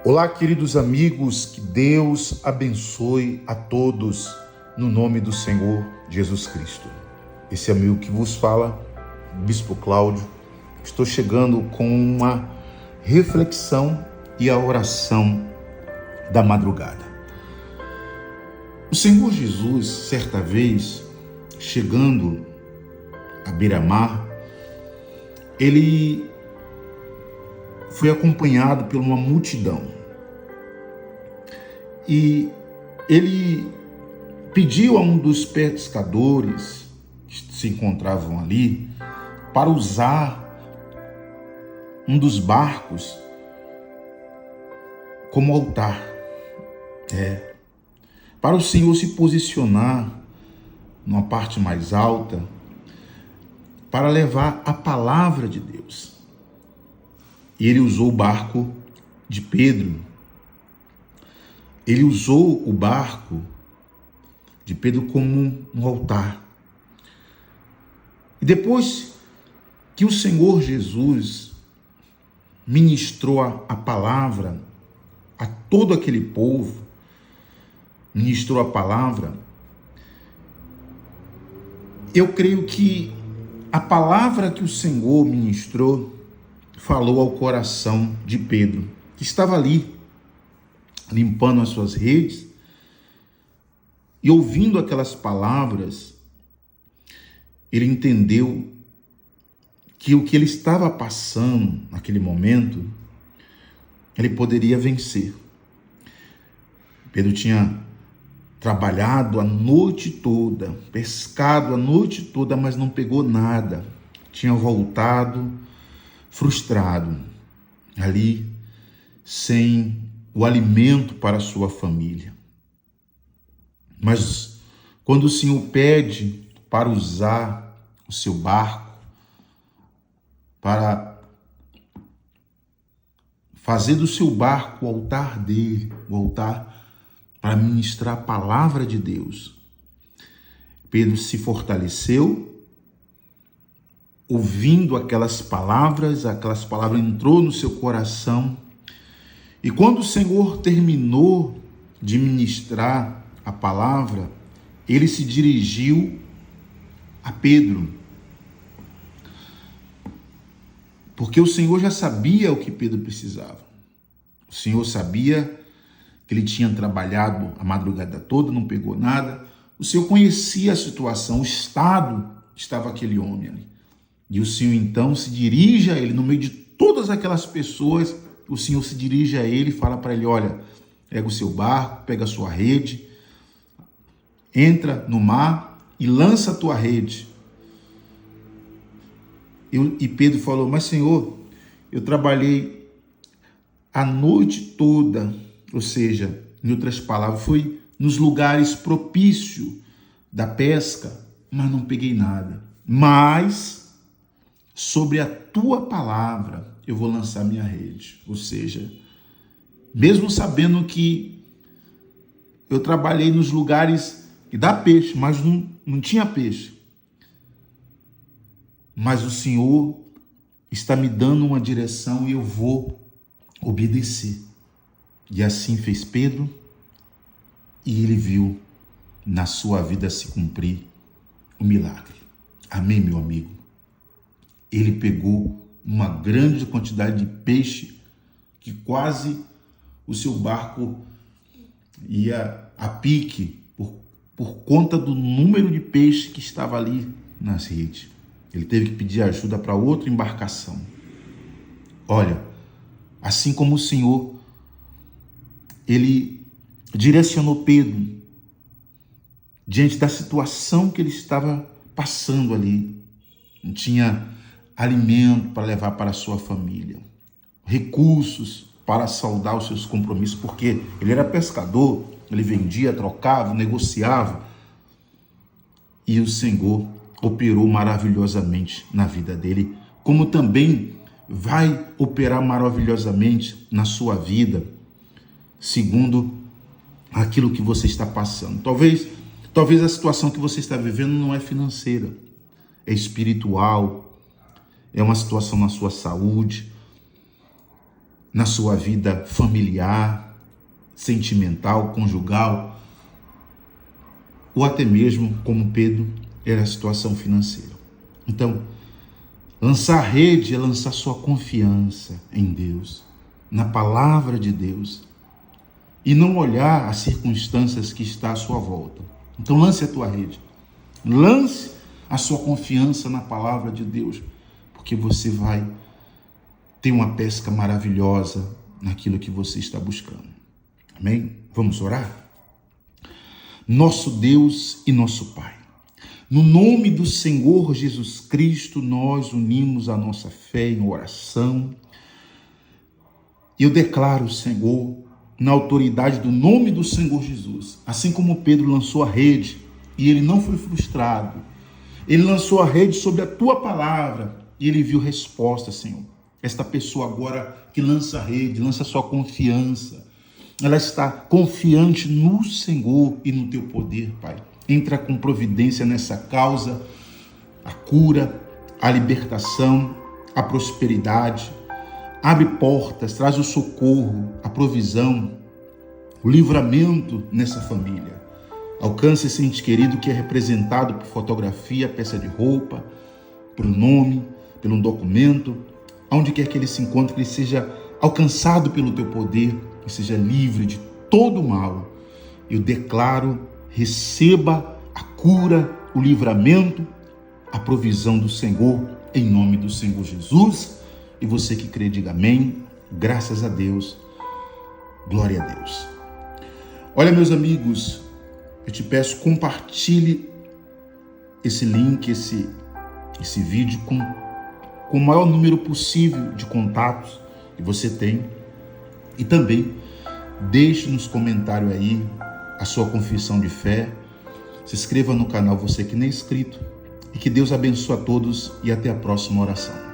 Olá, queridos amigos, que Deus abençoe a todos no nome do Senhor Jesus Cristo. Esse amigo que vos fala, Bispo Cláudio, estou chegando com uma reflexão e a oração da madrugada. O Senhor Jesus, certa vez, chegando à beira-mar, ele foi acompanhado por uma multidão. E ele pediu a um dos pescadores que se encontravam ali para usar um dos barcos como altar. Para o Senhor se posicionar numa parte mais alta para levar a palavra de Deus. E ele usou o barco de Pedro. Ele usou o barco de Pedro como um altar. E depois que o Senhor Jesus ministrou a palavra a todo aquele povo, ministrou a palavra, eu creio que a palavra que o Senhor ministrou falou ao coração de Pedro, que estava ali, limpando as suas redes, e ouvindo aquelas palavras, ele entendeu que o que ele estava passando naquele momento, ele poderia vencer. Pedro tinha trabalhado a noite toda, pescado a noite toda, mas não pegou nada. Tinha voltado frustrado, ali, sem o alimento para a sua família. Mas quando o Senhor pede para usar o seu barco, para fazer do seu barco o altar dele, o altar para ministrar a palavra de Deus, Pedro se fortaleceu, ouvindo aquelas palavras entrou no seu coração. E quando o Senhor terminou de ministrar a palavra, ele se dirigiu a Pedro. Porque o Senhor já sabia o que Pedro precisava. O Senhor sabia que ele tinha trabalhado a madrugada toda, não pegou nada. O Senhor conhecia a situação, o estado estava aquele homem ali. E o Senhor então se dirige a ele, no meio de todas aquelas pessoas, o Senhor se dirige a ele e fala para ele: olha, pega o seu barco, pega a sua rede, entra no mar e lança a tua rede. E Pedro falou: mas Senhor, eu trabalhei a noite toda, ou seja, em outras palavras, foi nos lugares propícios da pesca, mas não peguei nada. Mas sobre a tua palavra eu vou lançar minha rede. Ou seja, mesmo sabendo que eu trabalhei nos lugares que dá peixe, mas não tinha peixe. Mas o Senhor está me dando uma direção e eu vou obedecer. E assim fez Pedro, e ele viu na sua vida se cumprir o milagre. Amém, meu amigo? Ele pegou uma grande quantidade de peixe que quase o seu barco ia a pique por conta do número de peixe que estava ali nas redes. Ele teve que pedir ajuda para outra embarcação. Olha, assim como o Senhor, ele direcionou Pedro diante da situação que ele estava passando ali. Não tinha alimento para levar para a sua família, recursos para saldar os seus compromissos, porque ele era pescador, ele vendia, trocava, negociava, e o Senhor operou maravilhosamente na vida dele, como também vai operar maravilhosamente na sua vida, segundo aquilo que você está passando. Talvez a situação que você está vivendo não é financeira, é espiritual, é uma situação na sua saúde, na sua vida familiar, sentimental, conjugal, ou até mesmo, como Pedro, era a situação financeira. Então, lançar rede é lançar sua confiança em Deus, na palavra de Deus, e não olhar as circunstâncias que estão à sua volta. Então lance a tua rede, lance a sua confiança na palavra de Deus, porque você vai ter uma pesca maravilhosa naquilo que você está buscando. Amém? Vamos orar? Nosso Deus e nosso Pai, no nome do Senhor Jesus Cristo, nós unimos a nossa fé em oração. Eu declaro, Senhor, na autoridade do nome do Senhor Jesus, assim como Pedro lançou a rede e ele não foi frustrado, ele lançou a rede sobre a tua palavra e ele viu resposta, Senhor. Esta pessoa agora que lança a rede, lança a sua confiança, ela está confiante no Senhor e no teu poder, Pai. Entra com providência nessa causa, a cura, a libertação, a prosperidade. Abre portas, traz o socorro, a provisão, o livramento nessa família. Alcance esse ente querido que é representado por fotografia, peça de roupa, por nome, pelo documento, aonde quer que ele se encontre, que ele seja alcançado pelo teu poder, que seja livre de todo o mal. Eu declaro, receba a cura, o livramento, a provisão do Senhor, em nome do Senhor Jesus. E você que crê, diga amém. Graças a Deus. Glória a Deus. Olha, meus amigos, eu te peço, compartilhe esse link, esse vídeo com o maior número possível de contatos que você tem. E também deixe nos comentários aí a sua confissão de fé. Se inscreva no canal, você que nem é inscrito. E que Deus abençoe a todos e até a próxima oração.